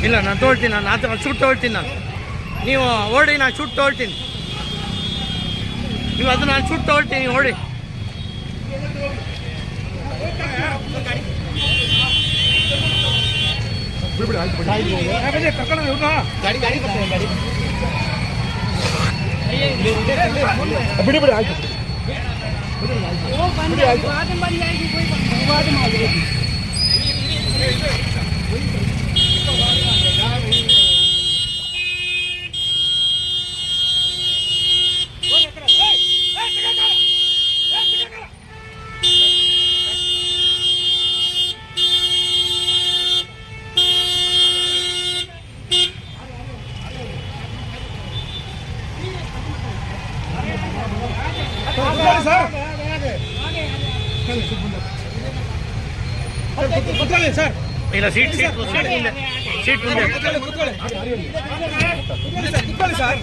ಇಲ್ಲ ನಾನು ತೊಗೊಳ್ತೀನಿ, ನಾನು ಶೂಟ್ ತೊಗೊಳ್ತೀನಿ. ನೀವು ಓಡಿ, ನಾನು ಶೂಟ್ ತೊಗೊಳ್ತೀನಿ. ನೀವು ಅದು ನಾನು ಶೂಟ್ ತೊಗೊಳ್ತೀನಿ, ಓಡಿ. ಬಿಡಿ ಬಿಡಿ ಆಯ್ತು. ಸರ್ ಇಲ್ಲ, ಸೀಟ್ ಮುಂದೆ ಸರ್.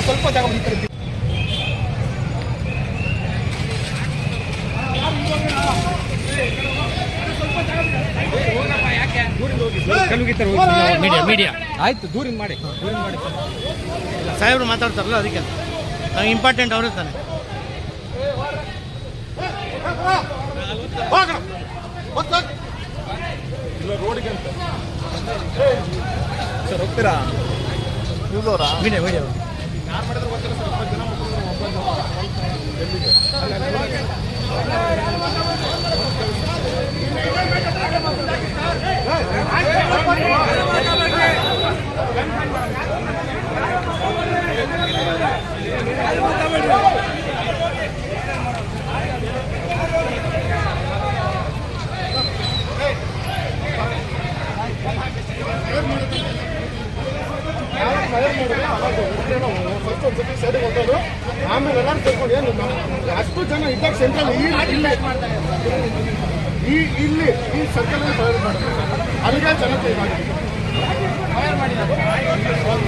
ಸ್ವಲ್ಪ ಜಾಗ ಬಿಡ್ತಾರೆ. ಮೀಡಿಯಾ ಆಯ್ತು, ದೂರಿಂದ ಮಾಡಿ. ಸಾಹೇಬ್ರು ಮಾತಾಡ್ತಾರಲ್ಲ, ಅದಕ್ಕೆ ನಂಗೆ ಇಂಪಾರ್ಟೆಂಟ್ ಅವ್ರ ತಾನೆ. ರೋಡಿಗೆ ಸರ್ ಹೋಗ್ತೀರಾ? ಮೀಡಿಯಾ ಯಾರು ಮಾಡಿದ್ರೆ ಗೊತ್ತಿಲ್ಲ ಸರ್. 20 ಜನ ಫಸ್ಟ್ ಒಂದ್ಸತಿ ಸೈಡಿಗೆ ಹೊಂಟೋದು, ಆಮೇಲೆ ಎಲ್ಲರೂ ಸೇರ್ಕೊಂಡು ಏನು ಅಷ್ಟು ಜನ ಇದ್ದಾಗ ಸೆಂಟ್ರಲ್ ಇಲ್ಲಿ ಈ ಸರ್ಕಲಲ್ಲಿ ಫೈರ್ ಮಾಡ್ತಾರೆ. ಅಲ್ಲಿಗೆ ಜನತೆ ಫೈರ್ ಮಾಡಿದ್ದಾರೆ. Sir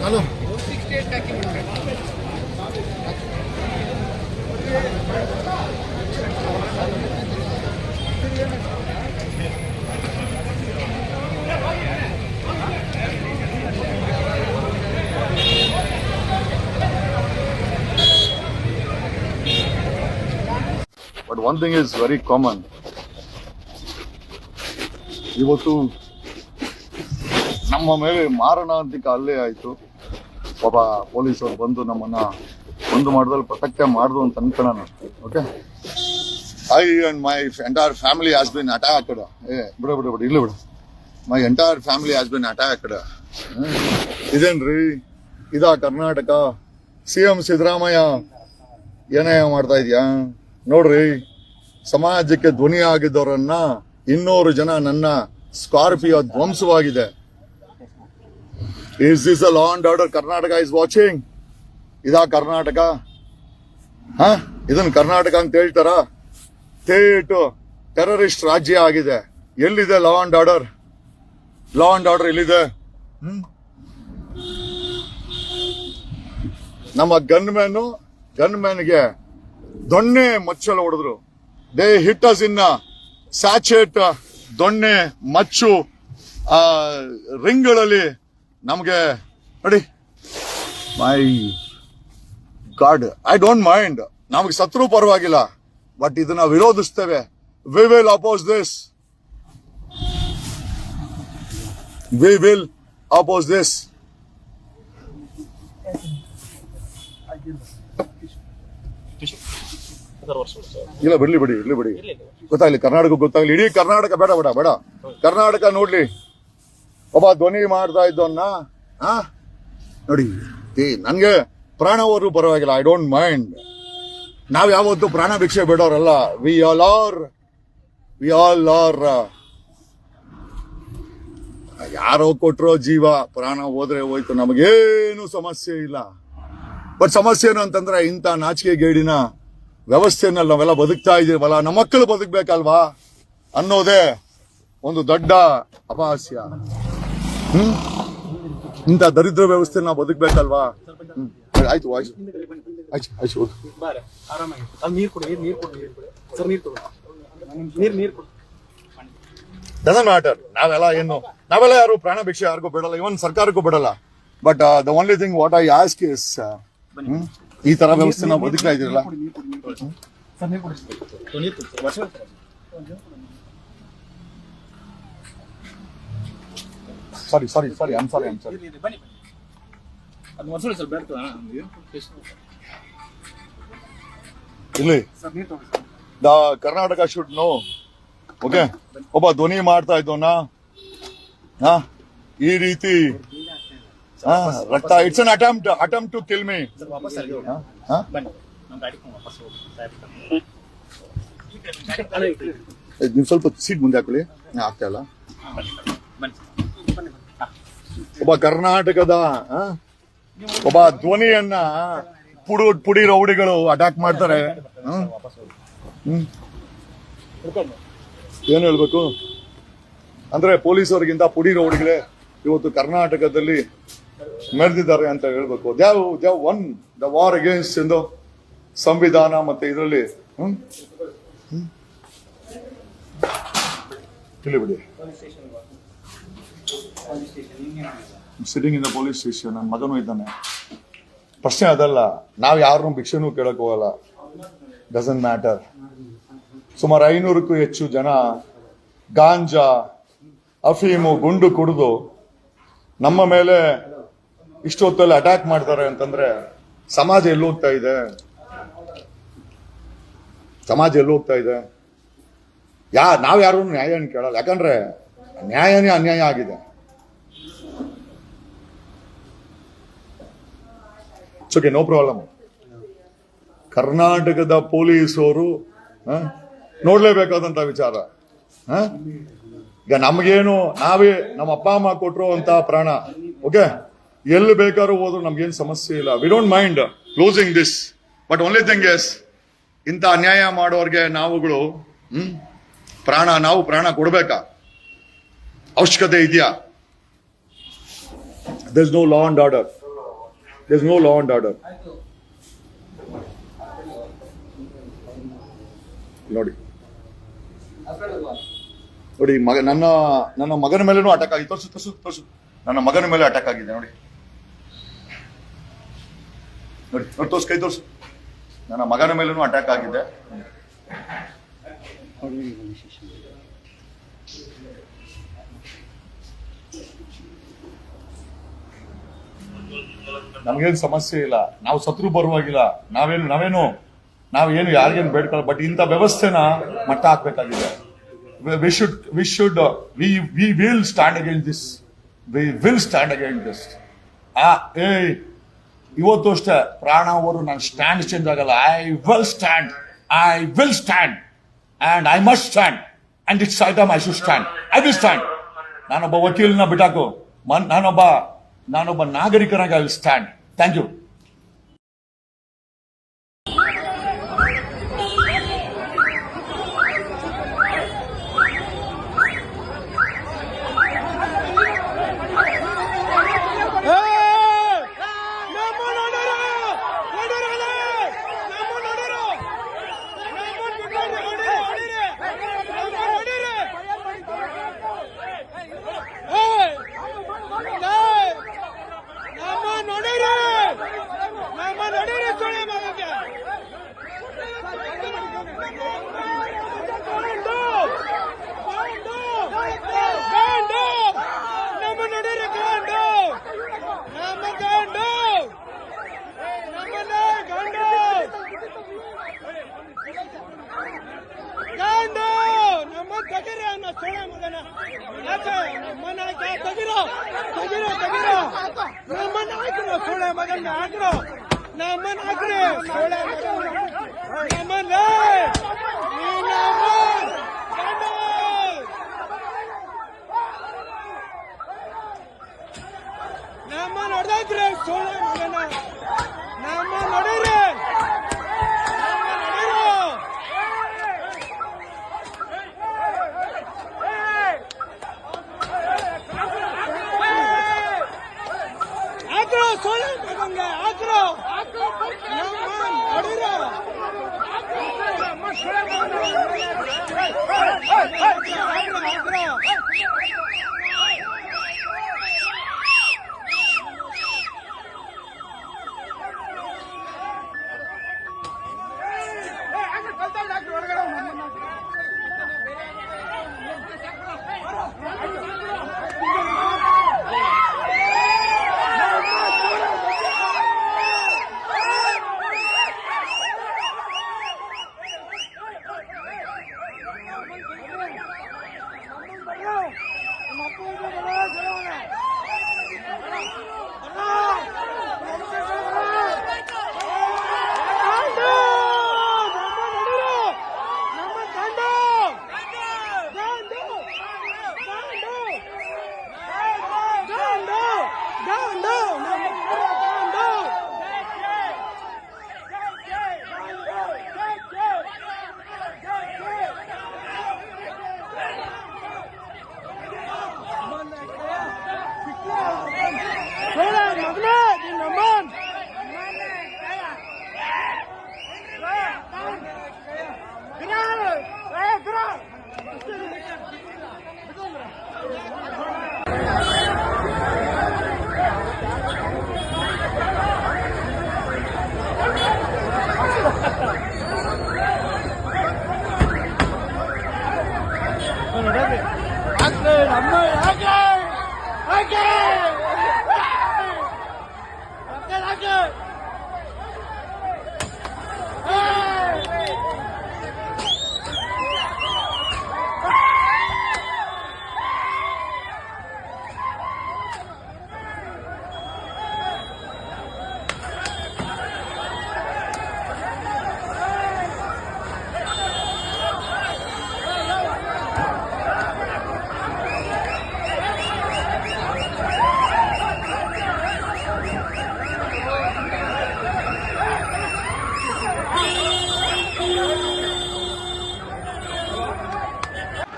hello But one thing is very common. ಇವತ್ತು ನಮ್ಮ ಮೇಲೆ ಮಾರಣಾಂತಿಕ ಹಲ್ಲೆ ಆಯಿತು. ಪಾಪ ಪೊಲೀಸರು ಬಂದು ನಮ್ಮನ್ನ ಒಂದು ಮಾಡಿದಲ್ಲಿ ಪ್ರೊಟೆಕ್ಟೇ ಮಾಡ್ದು ಅಂತ ಅನ್ಕೊಳ್ಳೋಣ. Okay, I and my entire family has been attacked. ಬಿಡು ಇಲ್ಲಿ ಬಿಡು. My entire family has been attacked. ಇದೇನ್ರಿ ಇದಾ ಕರ್ನಾಟಕ? CM ಸಿದ್ದರಾಮಯ್ಯ ಏನೇ ಮಾಡ್ತಾ ಇದೆಯಾ ನೋಡ್ರಿ. ಸಮಾಜಕ್ಕೆ ಧ್ವನಿ ಆಗಿದ್ದವರನ್ನ 200 ಜನ ನನ್ನ ಸ್ಕಾರ್ಪಿಯೋ ಧ್ವಂಸವಾಗಿದೆ. Is this a law and order Karnataka is watching? ಇದಾ ಕರ್ನಾಟಕ? ಇದನ್ನ ಕರ್ನಾಟಕ ಅಂತ ಹೇಳ್ತಾರ? ಥೇಟ್ ಟೆರರಿಸ್ಟ್ ರಾಜ್ಯ ಆಗಿದೆ. ಎಲ್ಲಿದೆ law and order? Law and order ಎಲ್ಲಿದೆ? ನಮ್ಮ ಗನ್ಮ್ಯಾನ್ಗೆ ದೊಣ್ಣೆ ಮಚ್ಚಲು ಹೊಡೆದ್ರು. ದೇ ಹಿಟ್ ಅಸ್ ಇನ್ ಸ್ಯಾಚೆಟ್ ದೊಣ್ಣೆ ಮಚ್ಚು ರಿಂಗ್ಗಳಲ್ಲಿ ನಮಗೆ ನೋಡಿ. My god, I don't mind. ನಮಗೆ ಸತ್ರು ಪರವಾಗಿಲ್ಲ, ಬಟ್ ಇದನ್ನ ವಿರೋಧಿಸ್ತೇವೆ. We will oppose this. We will oppose this. ಇಲ್ಲ ಬಿಡ್ಲಿ ಬಿಡಿ ಗೊತ್ತಾಗ್ಲಿ, ಕರ್ನಾಟಕ ಗೊತ್ತಾಗ್ಲಿ, ಇಡೀ ಕರ್ನಾಟಕ ಬೇಡ ಕರ್ನಾಟಕ ನೋಡ್ಲಿ. ಒಬ್ಬ ಧ್ವನಿ ಮಾಡ್ತಾ ಇದ್ದವನ್ನ ನೋಡಿ. ನನ್ಗೆ ಪ್ರಾಣ ಹೋದ್ರು ಪರವಾಗಿಲ್ಲ, ಐ ಡೋಂಟ್ ಮೈಂಡ್. ನಾವ್ ಯಾವತ್ತು ಪ್ರಾಣ ಭಿಕ್ಷೆ ಬಿಡೋರಲ್ಲ. ವಿ ಆಲ್ ಆರ್ ಯಾರೋ ಕೊಟ್ರೋ ಜೀವ, ಪ್ರಾಣ ಹೋದ್ರೆ ಹೋಯ್ತು, ನಮಗೇನು ಸಮಸ್ಯೆ ಇಲ್ಲ. ಬಟ್ ಸಮಸ್ಯೆ ಏನು ಅಂತಂದ್ರೆ ಇಂಥ ನಾಚಿಕೆ ಗೇಡಿನ ವ್ಯವಸ್ಥೆನಲ್ಲಿ ನಾವೆಲ್ಲ ಬದುಕ್ತಾ ಇದೀವಲ್ಲ, ನಮ್ಮ ಮಕ್ಕಳು ಬದುಕ್ಬೇಕಲ್ವಾ ಅನ್ನೋದೇ ಒಂದು ದೊಡ್ಡ ಅಪಹಾಸ್ಯ. ಇಂಥ ದರಿದ್ರ ವ್ಯವಸ್ಥೆ ನಾವು ಬದುಕ್ಬೇಕಲ್ವಾ? ಆಯ್ತು ಡಸಂಟ್ ಮ್ಯಾಟರ್. ನಾವೆಲ್ಲ ಯಾರು ಪ್ರಾಣ ಭಿಕ್ಷೆ ಯಾರಿಗೂ ಬಿಡಲ್ಲ, ಇವನ್ ಸರ್ಕಾರಕ್ಕೂ ಬಿಡಲ್ಲ. But the only thing what I ask is, ಈ ತರ ವ್ಯವಸ್ಥೆ ನಾವು ಬದುಕ್ತಾ ಇದೀರಲ್ಲ. Sorry I am sorry. ಇಲ್ಲಿ the Karnataka should know. Okay, ಒಬ್ಬ ಧ್ವನಿ ಮಾಡ್ತಾ ಇದ್ದೋನ ಈ ರೀತಿ ರಕ್ತ, it's an attempt to kill me. ನೀವು ಸ್ವಲ್ಪ ಸೀಟ್ ಮುಂದೆ ಹಾಕೊಳ್ಳಿ, ಆಗ್ತಾ ಇಲ್ಲ. ಒಬ್ಬ ಕರ್ನಾಟಕದ ಒಬ್ಬ ಧ್ವನಿಯನ್ನ ಪುಡಿ ರೌಡಿಗಳು ಅಟ್ಯಾಕ್ ಮಾಡ್ತಾರೆ. ಏನು ಹೇಳ್ಬೇಕು ಅಂದ್ರೆ, ಪೊಲೀಸರಿಗಿಂತ ಪುಡಿ ರೌಡಿಗಳೇ ಇವತ್ತು ಕರ್ನಾಟಕದಲ್ಲಿ ಮೆರೆದಿದ್ದಾರೆ ಅಂತ ಹೇಳ್ಬೇಕು. ದ್ಯಾವ್ ಒನ್ ದ ವಾರ್ ಅಗೇನ್ಸ್ಟ್ ಎಂದು ಸಂವಿಧಾನ ಮತ್ತೆ ಇದರಲ್ಲಿ ಇಲ್ಲಿ ಬಿಡಿ. Sitting in the police station. ನನ್ನ ಮಗನೂ ಇದ್ದಾನೆ. ಪ್ರಶ್ನೆ ಅದಲ್ಲ, ನಾವ್ ಯಾರನ್ನೂ ಭಿಕ್ಷೆನೂ ಕೇಳಕ್ ಹೋಗಲ್ಲ. Doesn't matter. ಸುಮಾರು 500ಕ್ಕೂ ಹೆಚ್ಚು ಜನ ಗಾಂಜಾ, ಅಫೀಮು, ಗುಂಡು ಕುಡಿದು ನಮ್ಮ ಮೇಲೆ ಇಷ್ಟೊತ್ತಲ್ಲಿ ಅಟ್ಯಾಕ್ ಮಾಡ್ತಾರೆ ಅಂತಂದ್ರೆ ಸಮಾಜ ಎಲ್ಲೋಗ್ತಾ ಇದೆ? ನಾವು ಯಾರು ನ್ಯಾಯವನ್ನು ಕೇಳಲ್ಲ, ಯಾಕಂದ್ರೆ ನ್ಯಾಯನೇ ಅನ್ಯಾಯ ಆಗಿದೆ. Okay, no problem. ಕರ್ನಾಟಕದ ಪೊಲೀಸರು ನೋಡ್ಲೇಬೇಕಾದಂತ ವಿಚಾರ. ಈಗ ನಮಗೇನು ನಾವೇ ನಮ್ಮ ಅಪ್ಪ ಅಮ್ಮ ಕೊಟ್ಟರು ಅಂತ ಪ್ರಾಣ, ಓಕೆ, ಎಲ್ಲಿ ಬೇಕಾದ್ರೂ ಹೋದ್ರು ನಮ್ಗೇನು ಸಮಸ್ಯೆ ಇಲ್ಲ. We don't mind closing this, but only thing is ಇಂಥ ಅನ್ಯಾಯ ಮಾಡೋರ್ಗೆ ನಾವುಗಳು ನಾವು ಪ್ರಾಣ ಕೊಡ್ಬೇಕಾ? ಅವಶ್ಯಕತೆ ಇದೆಯಾ? There is no law and order. ನೋಡಿ ನನ್ನ ಮಗನ ಮೇಲೇನೂ ಅಟ್ಯಾಕ್ ಆಗಿದೆ. ತೋರ್ಸು. ನನ್ನ ಮಗನ ಮೇಲೆ ಅಟ್ಯಾಕ್ ಆಗಿದೆ ನೋಡಿ. ತೋರ್ಸು, ಕೈ ತೋರ್ಸು. ನನ್ನ ಮಗನ ಮೇಲೇನೂ ಅಟ್ಯಾಕ್ ಆಗಿದೆ. ನಮ್ಗೇನು ಸಮಸ್ಯೆ ಇಲ್ಲ, ನಾವು ಸತ್ರು ಬರುವಾಗಿಲ್ಲ, ನಾವೇನು ಯಾರಿಗೇನು ಬೇಡ್ಕೊಳ್ಳ. ಬಟ್ ಇಂಥ ವ್ಯವಸ್ಥೆನ ಮಟ್ಟ ಹಾಕ್ಬೇಕಾಗಿದೆ. we will stand against this. ಇವತ್ತು ಅಷ್ಟೇ ಪ್ರಾಣ ಅವರು ನನ್ನ ಸ್ಟ್ಯಾಂಡ್ ಚೇಂಜ್ ಆಗಲ್ಲ. I will stand and I must stand and it's item I should stand. I will stand. ನಾನೊಬ್ಬ ವಕೀಲನ ಬಿಟ್ಟಾಕು, ನಾನೊಬ್ಬ ನಾಗರಿಕನಾಗಿ I will stand. Thank you.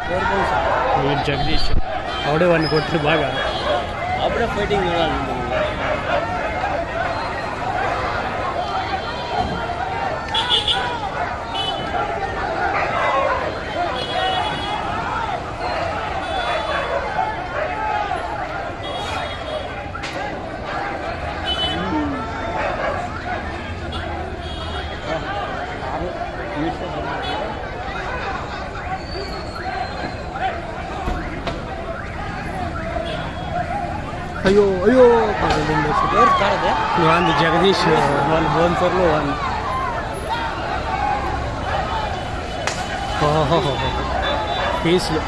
వీరు జగదీష్ ఆవిడే వాడిని కొట్టి బాగా అప్పుడే ఫైటింగ్ చూడాలి. ಅಯ್ಯೋ ಅಯ್ಯೋ ఎవరు కాడదే ಒಂದು ಜಗದೀಶ್ ಒಂದು ಬೋನ್ಸರ್ಲು ಒಂದು ಪೀಸ್ಲು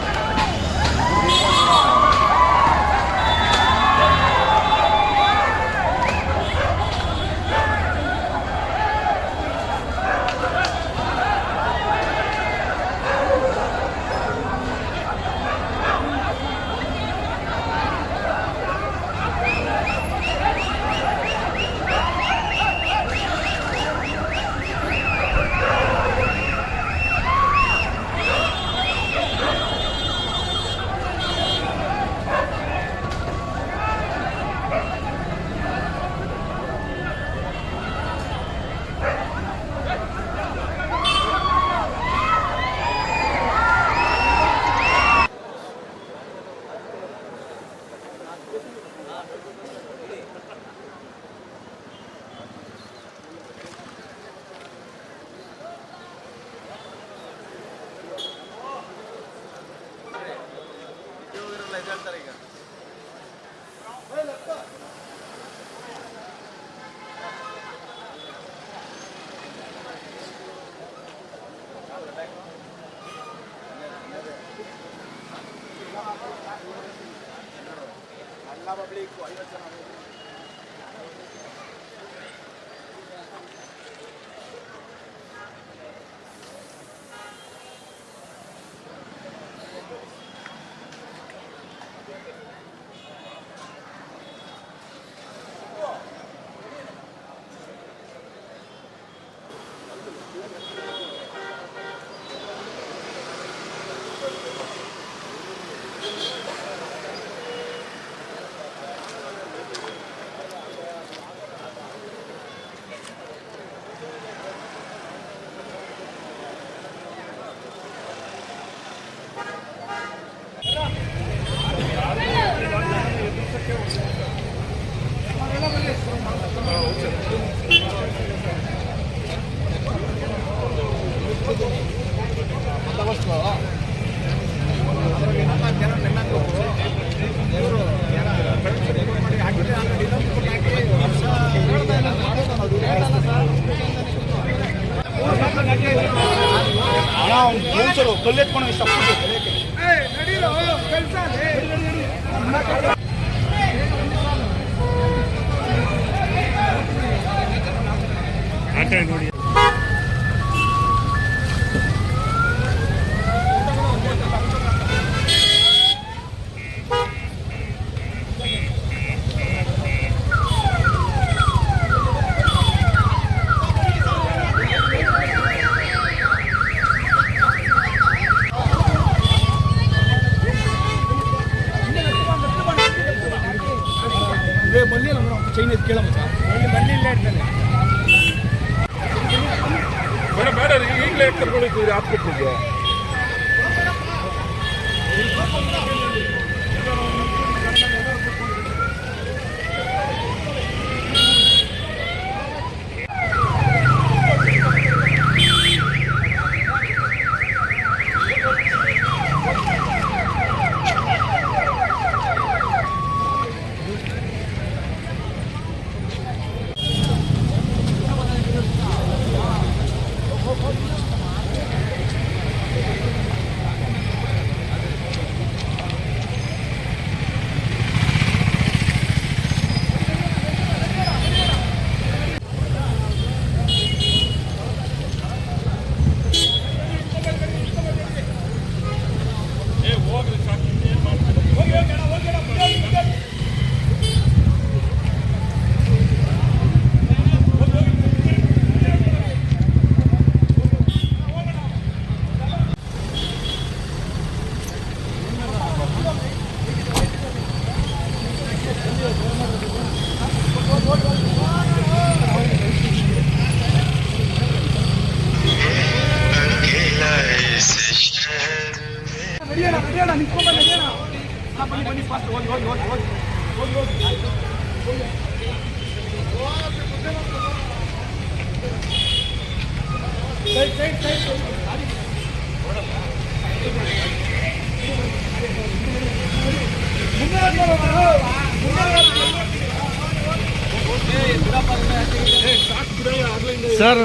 ಸರ್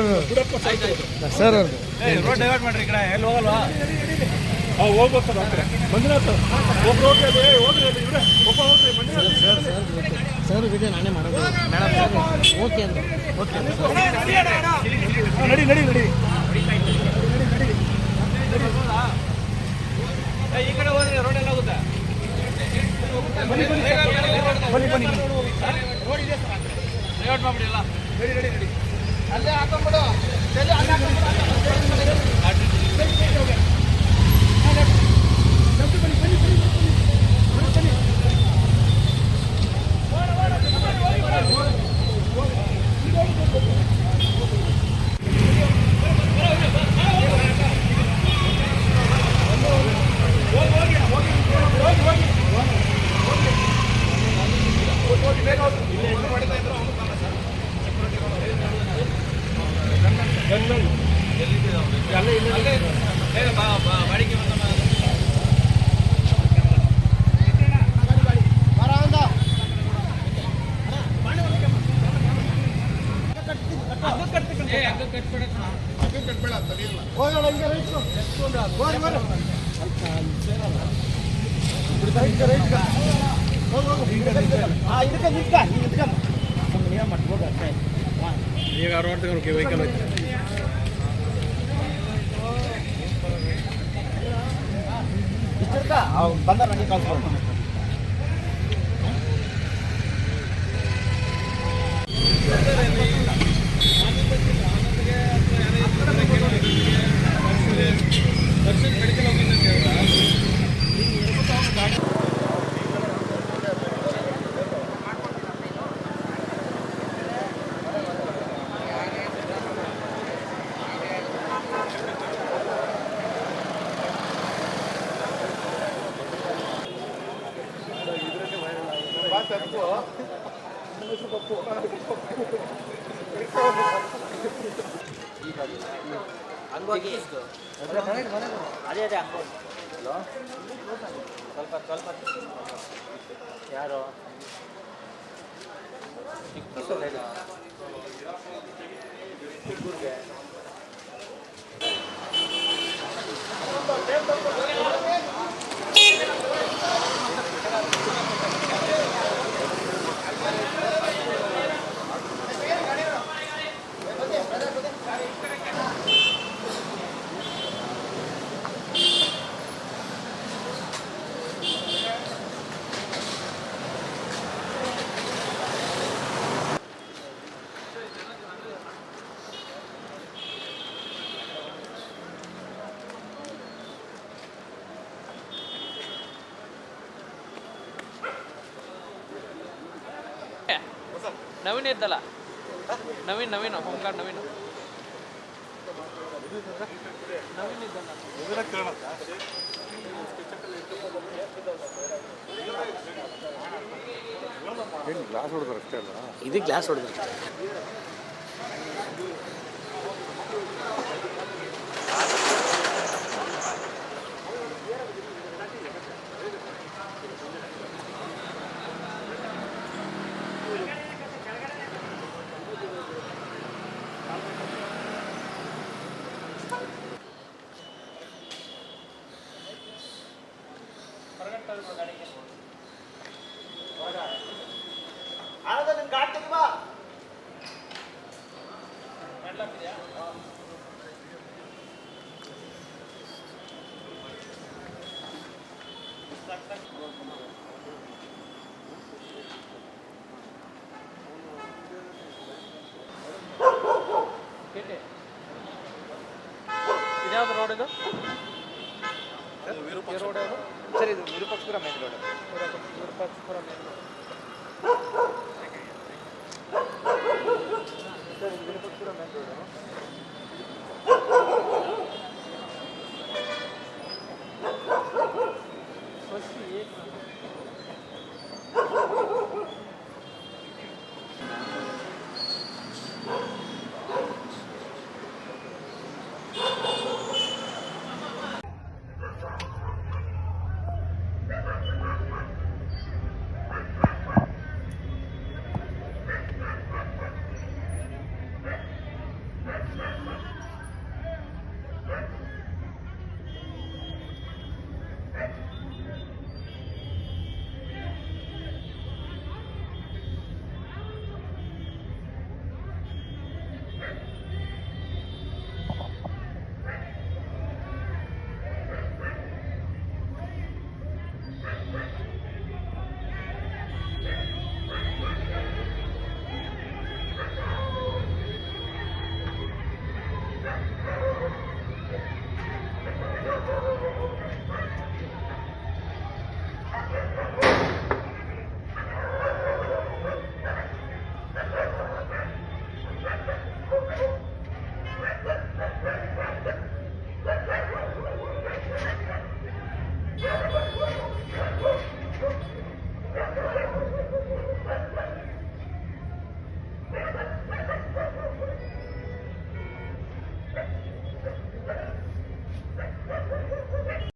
ಸರ್ ರೋಡ್ ಡೈವರ್ಟ್ ಮಾಡ್ರಿ ಈ ಕಡೆ ಎಲ್ಲಿ ಹೋಗಲ್ವಾ ಹೋಗ್ಬೋದು ಸರ್ ಆ ಕಡೆ ಮಂಜುನಾಥ್ ಒಬ್ರು ಹೋಗ್ರಿ ಅಲ್ಲಿ ಹೋಗ್ರಿ ಅಲ್ಲಿ ಇವ್ರೆ ಒಬ್ಬ ಹೋಗ್ರಿ ಮಂಜುನಾಥ್ ಸರ್ ವಿಡಿಯೋ ನಾನೇ ಮಾಡೋದು ಮೇಡಮ್ ಓಕೆ ಅಂದ್ರೆ ಓಕೆ ನಡಿ ನಡಿ ನಡಿ ಈ ಕಡೆ ಹೋದ್ರೆ ರೋಡ್ ಎಲ್ಲ ಹೋಗುತ್ತಾ ಬನ್ನಿ ಬನ್ನಿ ಬನ್ನಿ ರೋಡ್ ಇದೆ ಸರ್ ಡೈವರ್ಟ್ ಮಾಡ್ಬಿಡಿ ಎಲ್ಲ ನಡಿ ನಡಿ ನಡಿ ಅಲ್ಲೇ ಹಾಕೊಂಡ್ಬಿಡು ಅಲ್ಲೇ ಹಾಕೊಂಡ್ಬಿಡು ಬಾಡಿಗೆ ಹೋಗೋಣ ಹಿಂಗೆ ರೈಟ್ ಹೋಗಿ ಹೋಗಿ ಈಗ ರೋಡ್ ತಗೊಂಡು ವೆಹಿಕಲ್ ಹೋಯ್ತು ಬಂದ ನನಗೆ ಕಳ್ಸ್ಕೊಂಡು ಹಂಗೋಗಿ ಅದೇ ಅದೇ ಹಂಗೋಗಿ ಸ್ವಲ್ಪ ಸ್ವಲ್ಪ ಯಾರು ಚಿಕ್ಕೂರಿಗೆ ನವೀನ್ ಇದ್ದಲ್ಲ ನವೀನ್ ಹೋಮ್ಗಾರ್ಡ್ ನವೀನ್ ಇದ್ದಲ್ಲ ಗ್ಲಾಸ್ ಹೊಡೆದ್ರೆ ಅಷ್ಟೇ ಅಲ್ಲ ಇದು ಗ್ಲಾಸ್ ಹೊಡೆದ್ರೆ ಇದ್ಯಾವುದು ರೋಡ್ ಇದು ರೋಡ್ ಯಾವುದು ಸರ್ ಇದು Virupakshapura main road Virupakshapura main road sir ಇದು ವಿರೂಪಾಕ್ಷಪುರ ಮೇನ್ ರೋಡು